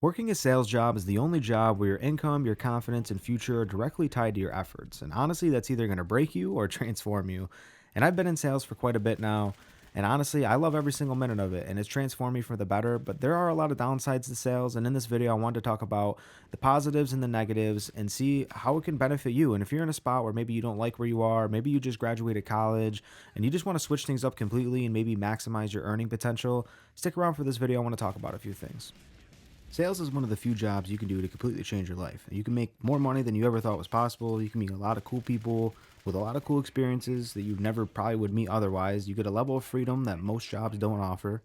Working a sales job is the only job where your income, your confidence, and future are directly tied to your efforts. And honestly, that's either going to break you or transform you. And I've been in sales for quite a bit now. And honestly, I love every single minute of it, and it's transformed me for the better. But there are a lot of downsides to sales. And in this video, I wanted to talk about the positives and the negatives and see how it can benefit you. And if you're in a spot where maybe you don't like where you are, maybe you just graduated college and you just want to switch things up completely and maybe maximize your earning potential, stick around for this video. I want to talk about a few things. Sales is one of the few jobs you can do to completely change your life. You can make more money than you ever thought was possible. You can meet a lot of cool people with a lot of cool experiences that you never probably would meet otherwise. You get a level of freedom that most jobs don't offer.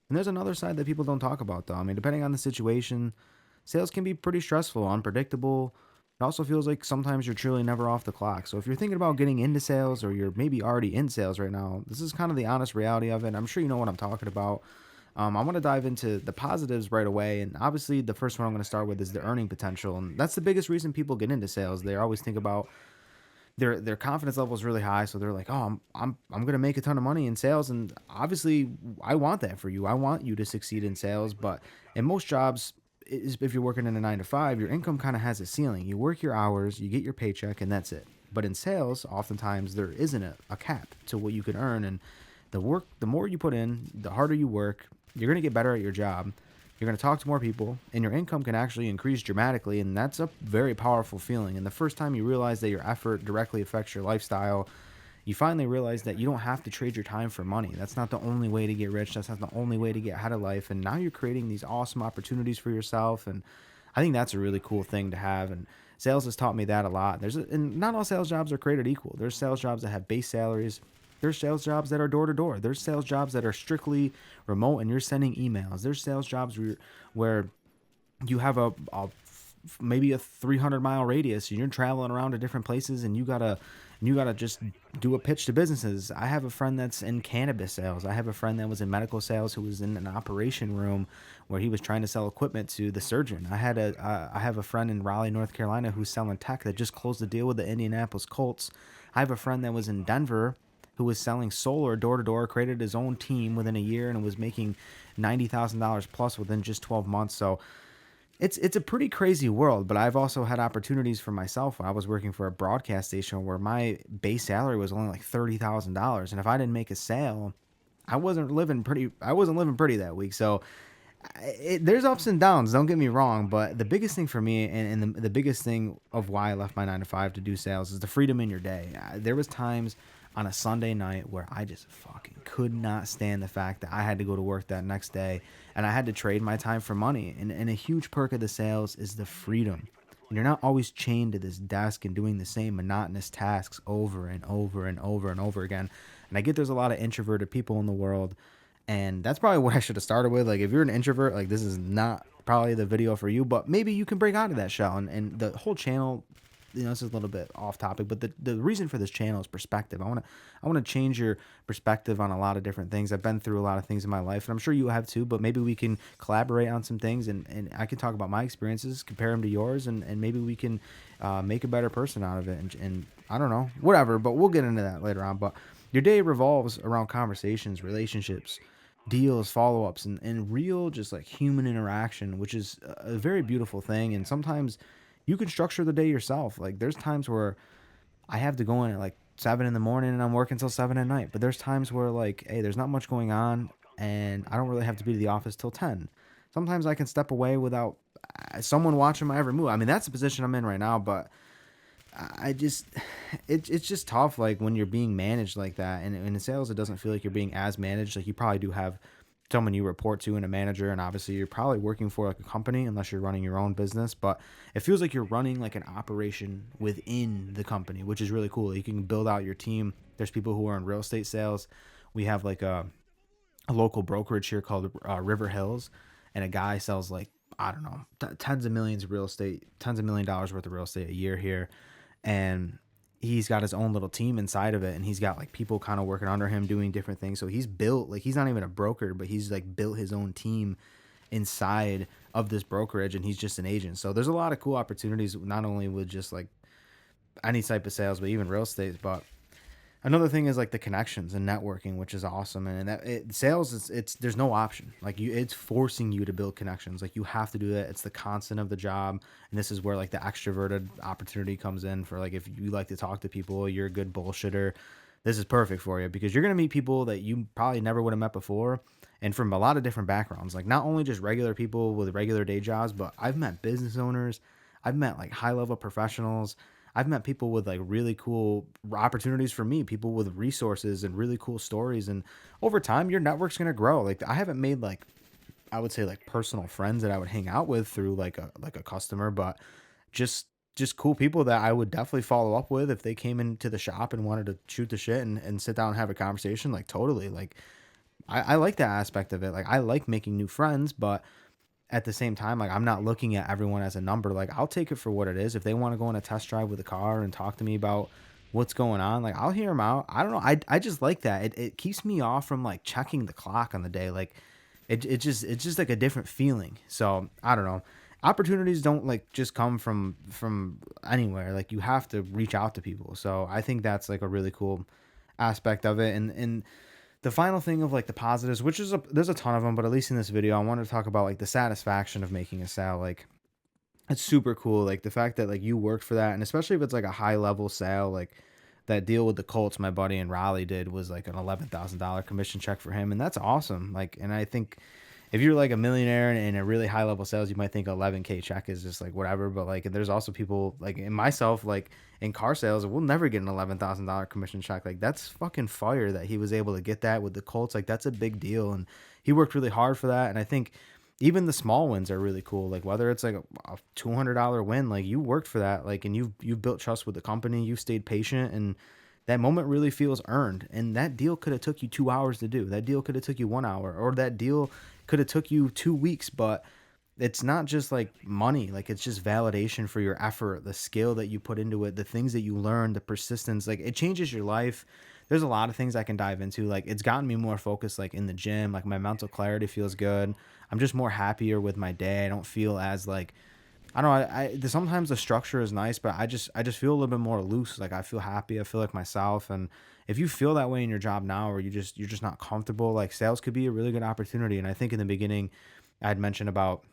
And there's another side that people don't talk about, though. I mean, depending on the situation, sales can be pretty stressful, unpredictable. It also feels like sometimes you're truly never off the clock. So if you're thinking about getting into sales or you're maybe already in sales right now, this is kind of the honest reality of it. I'm sure you know what I'm talking about. I want to dive into the positives right away, and obviously, the first one I'm going to start with is the earning potential, and that's the biggest reason people get into sales. They always think about their confidence level is really high, so they're like, "Oh, I'm going to make a ton of money in sales," and obviously, I want that for you. I want you to succeed in sales, but in most jobs, if you're working in a 9 to 5, your income kind of has a ceiling. You work your hours, you get your paycheck, and that's it. But in sales, oftentimes there isn't a cap to what you can earn, and the more you put in, the harder you work, you're going to get better at your job. You're going to talk to more people, and your income can actually increase dramatically. And that's a very powerful feeling. And the first time you realize that your effort directly affects your lifestyle, you finally realize that you don't have to trade your time for money. That's not the only way to get rich. That's not the only way to get ahead of life. And now you're creating these awesome opportunities for yourself. And I think that's a really cool thing to have. And sales has taught me that a lot. And not all sales jobs are created equal. There's sales jobs that have base salaries. There's sales jobs that are door to door. There's sales jobs that are strictly remote and you're sending emails. There's sales jobs where you have maybe a 300-mile radius and you're traveling around to different places and you gotta just do a pitch to businesses. I have a friend that's in cannabis sales. I have a friend that was in medical sales who was in an operation room where he was trying to sell equipment to the surgeon. I have a friend in Raleigh, North Carolina who's selling tech that just closed the deal with the Indianapolis Colts. I have a friend that was in Denver who was selling solar door to door, created his own team within a year and was making $90,000 plus within just 12 months. So it's a pretty crazy world, but I've also had opportunities for myself when I was working for a broadcast station where my base salary was only like $30,000, and if I didn't make a sale, I wasn't living pretty that week. So there's ups and downs. Don't get me wrong, but the biggest thing for me, and the biggest thing of why I left my 9 to 5 to do sales, is the freedom in your day. There was times on a Sunday night where I just fucking could not stand the fact that I had to go to work that next day and I had to trade my time for money. And a huge perk of the sales is the freedom. And you're not always chained to this desk and doing the same monotonous tasks over and over and over and over again. And I get there's a lot of introverted people in the world, and that's probably what I should have started with. Like, if you're an introvert, like, this is not probably the video for you, but maybe you can break out of that shell. And the whole channel, this is a little bit off topic, but the reason for this channel is perspective. I want to change your perspective on a lot of different things. I've been through a lot of things in my life, and I'm sure you have too, but maybe we can collaborate on some things, and I can talk about my experiences, compare them to yours, and maybe we can make a better person out of it. And I don't know, whatever, but we'll get into that later on. But your day revolves around conversations, relationships, deals, follow-ups, and real just like human interaction, which is a very beautiful thing. And sometimes you can structure the day yourself. Like, there's times where I have to go in at like 7 in the morning and I'm working till 7 at night. But there's times where, like, hey, there's not much going on and I don't really have to be to the office till 10. Sometimes I can step away without someone watching my every move. I mean, that's the position I'm in right now, but I just, it's just tough. Like, when you're being managed like that, and in sales, it doesn't feel like you're being as managed. Like, you probably do have someone you report to and a manager, and obviously you're probably working for like a company unless you're running your own business, but it feels like you're running like an operation within the company, which is really cool. You can build out your team. There's people who are in real estate sales. We have like a local brokerage here called River Hills, and a guy sells like, I don't know, tens of millions of real estate, tens of $1 million worth of real estate a year here. And he's got his own little team inside of it, and he's got like people kind of working under him doing different things. So he's built, like, he's not even a broker, but he's like built his own team inside of this brokerage, and he's just an agent. So there's a lot of cool opportunities, not only with just like any type of sales, but even real estate. But Another thing is like the connections and networking, which is awesome. And sales is it's there's no option. Like it's forcing you to build connections. Like you have to do that. It's the constant of the job. And this is where like the extroverted opportunity comes in for like if you like to talk to people, you're a good bullshitter. This is perfect for you because you're gonna meet people that you probably never would have met before and from a lot of different backgrounds. Like not only just regular people with regular day jobs, but I've met business owners, I've met like high level professionals, I've met people with like really cool opportunities for me, people with resources and really cool stories. And over time, your network's gonna grow. Like I haven't made like I would say like personal friends that I would hang out with through like a customer, but just just cool people that I would definitely follow up with if they came into the shop and wanted to shoot the shit and sit down and have a conversation. Like totally. Like I like that aspect of it. Like I like making new friends, but at the same time, like I'm not looking at everyone as a number. Like I'll take it for what it is. If they want to go on a test drive with a car and talk to me about what's going on, like I'll hear them out. I don't know. I just like that. It keeps me off from like checking the clock on the day. Like it's just like a different feeling. So I don't know. Opportunities don't like just come from anywhere. Like you have to reach out to people. So I think that's like a really cool aspect of it. And the final thing of like the positives, which is there's a ton of them, but at least in this video, I wanted to talk about like the satisfaction of making a sale. Like it's super cool. Like the fact that like you worked for that, and especially if it's like a high level sale, like that deal with the Colts, my buddy in Raleigh did was like an $11,000 commission check for him, and that's awesome. Like, and I think if you're like a millionaire and in a really high level sales, you might think 11K check is just like whatever. But like, there's also people like in myself, like in car sales, we'll never get an $11,000 commission check. Like that's fucking fire that he was able to get that with the Colts. Like that's a big deal, and he worked really hard for that. And I think even the small wins are really cool. Like whether it's like a $200 win, like you worked for that, like and you've built trust with the company, you stayed patient, and that moment really feels earned. And that deal could have took you 2 hours to do. That deal could have took you 1 hour, or that deal could have took you 2 weeks. But it's not just like money, like it's just validation for your effort, the skill that you put into it, the things that you learn, the persistence. Like it changes your life. There's a lot of things I can dive into. Like it's gotten me more focused like in the gym, like my mental clarity feels good. I'm just more happier with my day. I don't feel as like I don't know. Sometimes the structure is nice, but I just feel a little bit more loose. Like I feel happy. I feel like myself. And if you feel that way in your job now, or you're just not comfortable, like sales could be a really good opportunity. And I think in the beginning, I had mentioned about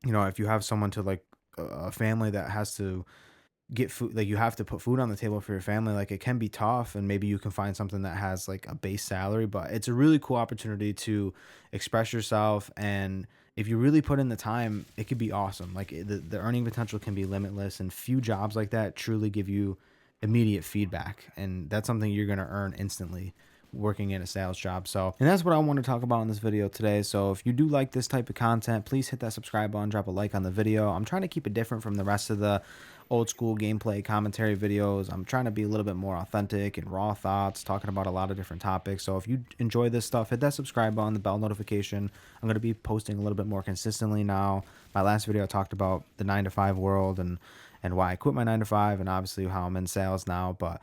if you have someone to like a family that has to get food, like you have to put food on the table for your family, like it can be tough, and maybe you can find something that has like a base salary, but it's a really cool opportunity to express yourself. And if you really put in the time, it could be awesome. Like the earning potential can be limitless, and few jobs like that truly give you immediate feedback, and that's something you're going to earn instantly working in a sales job. So, and that's what I want to talk about in this video today. So if you do like this type of content, please hit that subscribe button, drop a like on the video. I'm trying to keep it different from the rest of the old school gameplay commentary videos. I'm trying to be a little bit more authentic and raw thoughts, talking about a lot of different topics. So if you enjoy this stuff, hit that subscribe button, the bell notification. I'm going to be posting a little bit more consistently now. My last video I talked about the 9 to 5 world and why I quit my 9 to 5, and obviously how I'm in sales now. But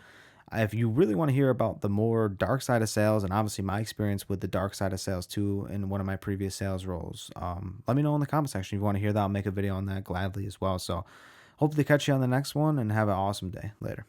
if you really want to hear about the more dark side of sales, and obviously my experience with the dark side of sales too in one of my previous sales roles, let me know in the comment section if you want to hear that. I'll make a video on that gladly as well. So hopefully catch you on the next one, and have an awesome day. Later.